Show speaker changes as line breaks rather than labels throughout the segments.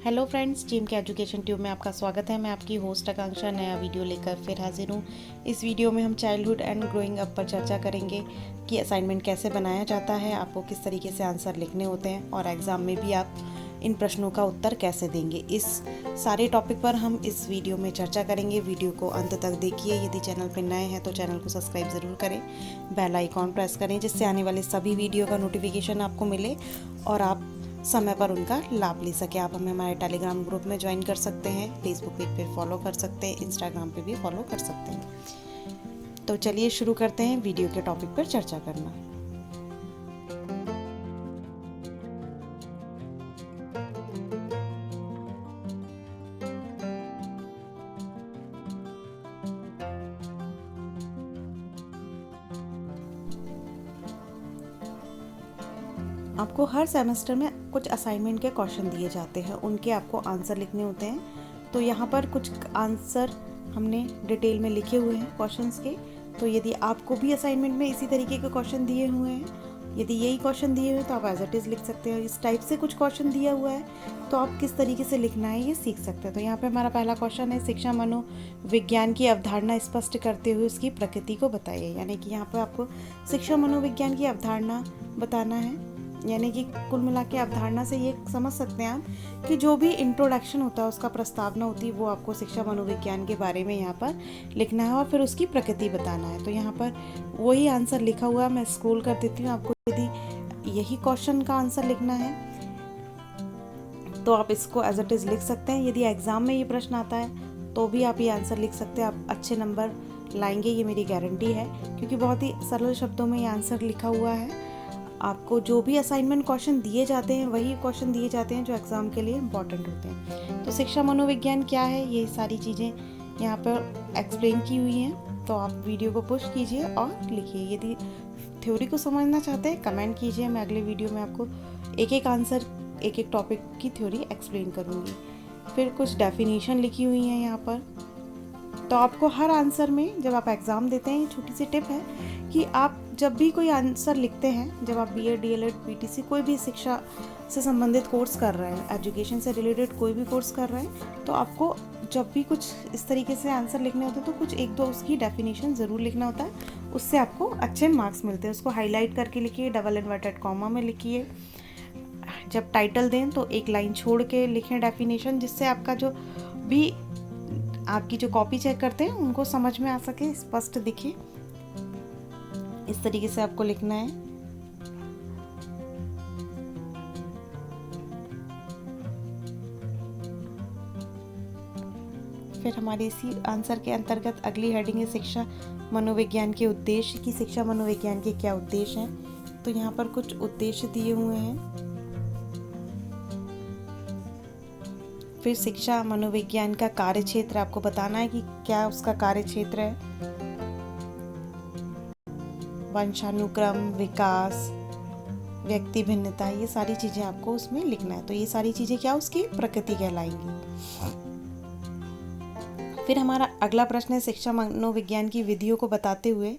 Hello friends, team के education tube में आपका स्वागत है। मैं आपकी होस्ट आकांक्षा नया वीडियो लेकर फिर हाजिर हूँ। इस वीडियो में हम चाइल्डहुड एंड ग्रोइंग अप पर चर्चा करेंगे कि असाइनमेंट कैसे बनाया जाता है, आपको किस तरीके से आंसर लिखने होते हैं और एग्ज़ाम में भी आप इन प्रश्नों का उत्तर कैसे देंगे। इस सारे टॉपिक पर हम इस वीडियो में चर्चा करेंगे। वीडियो को अंत तक देखिए। यदि चैनल पर नए हैं तो चैनल को सब्सक्राइब ज़रूर करें, बेल आइकॉन प्रेस करें जिससे आने वाले सभी वीडियो का नोटिफिकेशन आपको मिले और आप समय पर उनका लाभ ले सके। आप हमें हमारे टेलीग्राम ग्रुप में ज्वाइन कर सकते हैं, फेसबुक पेज पे फॉलो कर सकते हैं, इंस्टाग्राम पे भी फॉलो कर सकते हैं। तो चलिए शुरू करते हैं वीडियो के टॉपिक पर चर्चा करना। आपको हर सेमेस्टर में कुछ असाइनमेंट के क्वेश्चन दिए जाते हैं, उनके आपको आंसर लिखने होते हैं। तो यहाँ पर कुछ आंसर हमने डिटेल में लिखे हुए हैं क्वेश्चंस के। तो यदि आपको भी असाइनमेंट में इसी तरीके के क्वेश्चन दिए हुए हैं, यदि यही क्वेश्चन दिए हुए हैं तो आप एज इट इज़ लिख सकते हैं। इस टाइप से कुछ क्वेश्चन दिया हुआ है तो आप किस तरीके से लिखना है ये सीख सकते हैं। तो यहाँ पे हमारा पहला क्वेश्चन है, शिक्षा मनोविज्ञान की अवधारणा स्पष्ट करते हुए उसकी प्रकृति को बताइए। यानी कि यहाँ पर आपको शिक्षा मनोविज्ञान की अवधारणा बताना है। यानी कि कुल मिला के अवधारणा से ये समझ सकते हैं आप कि जो भी इंट्रोडक्शन होता है, उसका प्रस्तावना होती है, वो आपको शिक्षा मनोविज्ञान के बारे में यहाँ पर लिखना है और फिर उसकी प्रकृति बताना है। तो यहाँ पर वही आंसर लिखा हुआ है, मैं स्क्रॉल कर देती हूँ। आपको यदि यही क्वेश्चन का आंसर लिखना है तो आप इसको एज इट इज़ लिख सकते हैं। यदि एग्ज़ाम में ये प्रश्न आता है तो भी आप ये आंसर लिख सकते हैं। आप अच्छे नंबर लाएंगे, ये मेरी गारंटी है, क्योंकि बहुत ही सरल शब्दों में ये आंसर लिखा हुआ है। आपको जो भी असाइनमेंट क्वेश्चन दिए जाते हैं वही क्वेश्चन दिए जाते हैं जो एग्ज़ाम के लिए इम्पॉर्टेंट होते हैं। तो शिक्षा मनोविज्ञान क्या है, ये सारी चीज़ें यहाँ पर एक्सप्लेन की हुई हैं। तो आप वीडियो को पुश कीजिए और लिखिए। यदि थ्योरी को समझना चाहते हैं कमेंट कीजिए, मैं अगले वीडियो में आपको एक एक आंसर, एक एक टॉपिक की थ्योरी एक्सप्लेन करूँगी। फिर कुछ डेफिनेशन लिखी हुई हैं यहाँ पर। तो आपको हर आंसर में, जब आप एग्ज़ाम देते हैं, ये छोटी सी टिप है कि आप जब भी कोई आंसर लिखते हैं, जब आप बीएड, डीएलएड, पीटीसी कोई भी शिक्षा से संबंधित कोर्स कर रहे हैं, एजुकेशन से रिलेटेड कोई भी कोर्स कर रहे हैं, तो आपको जब भी कुछ इस तरीके से आंसर लिखने होते हैं तो कुछ एक दो उसकी डेफिनेशन ज़रूर लिखना होता है। उससे आपको अच्छे मार्क्स मिलते हैं। उसको हाईलाइट करके लिखिए, डबल इन्वर्टेड कॉमा में लिखिए। जब टाइटल दें तो एक लाइन छोड़ के लिखें डेफिनेशन, जिससे आपका जो भी आपकी जो कॉपी चेक करते हैं उनको समझ में आ सके, स्पष्ट दिखे। इस तरीके से आपको लिखना है। फिर हमारे इसी आंसर के अंतर्गत अगली हेडिंग है शिक्षा मनोविज्ञान के उद्देश्य, की शिक्षा मनोविज्ञान के क्या उद्देश्य हैं। तो यहाँ पर कुछ उद्देश्य दिए हुए हैं। फिर शिक्षा मनोविज्ञान का कार्य क्षेत्र आपको बताना है कि क्या उसका कार्य क्षेत्र है। वंशानुक्रम, विकास, व्यक्ति भिन्नता, ये सारी चीजें आपको उसमें लिखना है। तो ये सारी चीजें क्या उसकी प्रकृति कहलाएंगी। फिर हमारा अगला प्रश्न है, शिक्षा मनोविज्ञान की विधियों को बताते हुए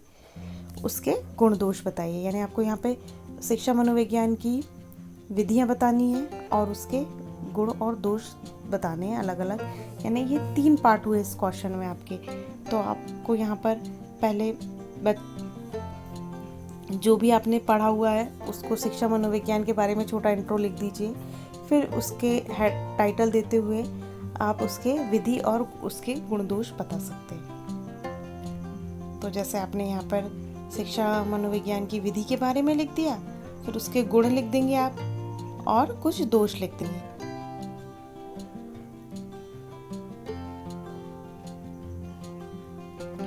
उसके गुण दोष बताइए। यानी आपको यहाँ पे शिक्षा मनोविज्ञान की विधियाँ बतानी है और उसके गुण और दोष बताने हैं अलग अलग। यानी ये 3 पार्ट हुए इस क्वेश्चन में आपके। तो आपको यहाँ पर पहले जो भी आपने पढ़ा हुआ है उसको शिक्षा मनोविज्ञान के बारे में छोटा इंट्रो लिख दीजिए। फिर उसके टाइटल देते हुए आप उसके विधि और उसके गुण दोष बता सकते हैं। तो जैसे आपने यहाँ पर शिक्षा मनोविज्ञान की विधि के बारे में लिख दिया, फिर उसके गुण लिख देंगे आप और कुछ दोष लिख देंगे।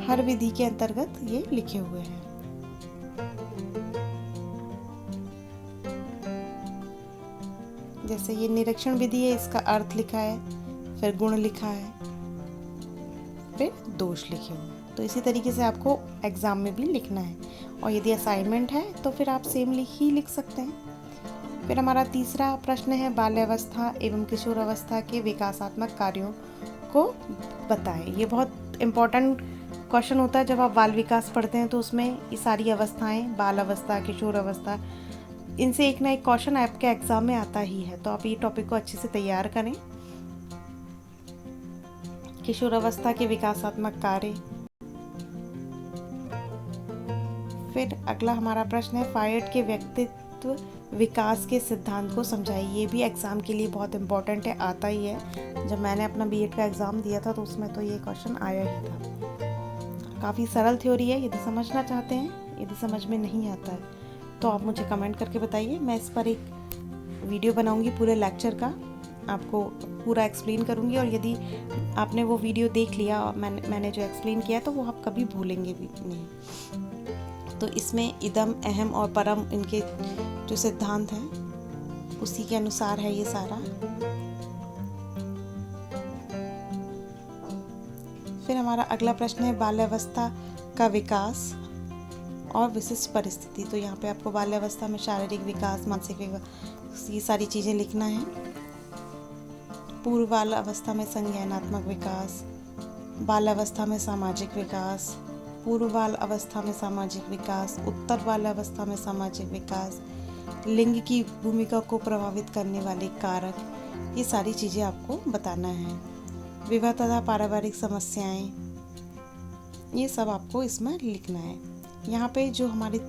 हर विधि के अंतर्गत ये लिखे हुए हैं। जैसे ये निरीक्षण विधि है, इसका अर्थ लिखा है, फिर गुण लिखा है, फिर दोष लिखे हुए हैं। तो इसी तरीके से आपको एग्जाम में भी लिखना है। और यदि असाइनमेंट है तो फिर आप सेम ही लिख सकते हैं। फिर हमारा तीसरा प्रश्न है, बाल्यावस्था एवं किशोरावस्था के विकासात्मक कार्यों को बताएं। ये बहुत इम्पोर्टेंट क्वेश्चन होता है। जब आप बाल विकास पढ़ते हैं तो उसमें ये सारी अवस्थाएं, बाल अवस्था, किशोर अवस्था, इनसे एक ना एक क्वेश्चन आपके एग्जाम में आता ही है। तो आप ये टॉपिक को अच्छे से तैयार करें किशोरावस्था के विकासात्मक कार्य। फिर अगला हमारा प्रश्न है फायड के व्यक्तित्व विकास के सिद्धांत को समझाइए। ये भी एग्ज़ाम के लिए बहुत इम्पोर्टेंट है, आता ही है। जब मैंने अपना बीएड का एग्ज़ाम दिया था तो उसमें तो ये क्वेश्चन आया ही था। काफ़ी सरल थ्योरी है, यदि समझना चाहते हैं, यदि समझ में नहीं आता है तो आप मुझे कमेंट करके बताइए। मैं इस पर एक वीडियो बनाऊंगी पूरे लेक्चर का, आपको पूरा एक्सप्लेन करूंगी। और यदि आपने वो वीडियो देख लिया और मैंने जो एक्सप्लेन किया तो वो आप कभी भूलेंगे भी नहीं। तो इसमें इदम, अहम और परम, इनके जो सिद्धांत हैं उसी के अनुसार है ये सारा। फिर हमारा अगला प्रश्न है बाल्यावस्था का विकास और विशिष्ट परिस्थिति। तो यहाँ पे आपको बाल्यावस्था में शारीरिक विकास, मानसिक विकास, ये सारी चीज़ें लिखना है। पूर्व बाल्यावस्था में संज्ञानात्मक विकास, बाल्यावस्था में सामाजिक विकास, पूर्व बाल अवस्था में सामाजिक विकास, उत्तर बाल्यावस्था में सामाजिक विकास, लिंग की भूमिका को प्रभावित करने वाले कारक, ये सारी चीज़ें आपको बताना है। विवाह तथा पारिवारिक समस्याएं, ये सब आपको इसमें लिखना है। यहाँ पे जो हमारी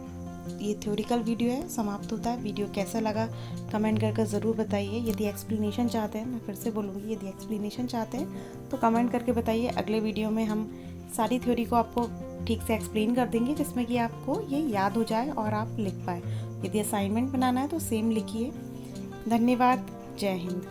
ये थ्योरिकल वीडियो है समाप्त होता है। वीडियो कैसा लगा कमेंट करके ज़रूर बताइए। यदि एक्सप्लेनेशन चाहते हैं, मैं फिर से बोलूँगी, यदि एक्सप्लेनेशन चाहते हैं तो कमेंट करके बताइए। अगले वीडियो में हम सारी थ्योरी को आपको ठीक से एक्सप्लेन कर देंगे, जिसमें कि आपको ये याद हो जाए और आप लिख पाए। यदि असाइनमेंट बनाना है तो सेम लिखिए। धन्यवाद। जय हिंद।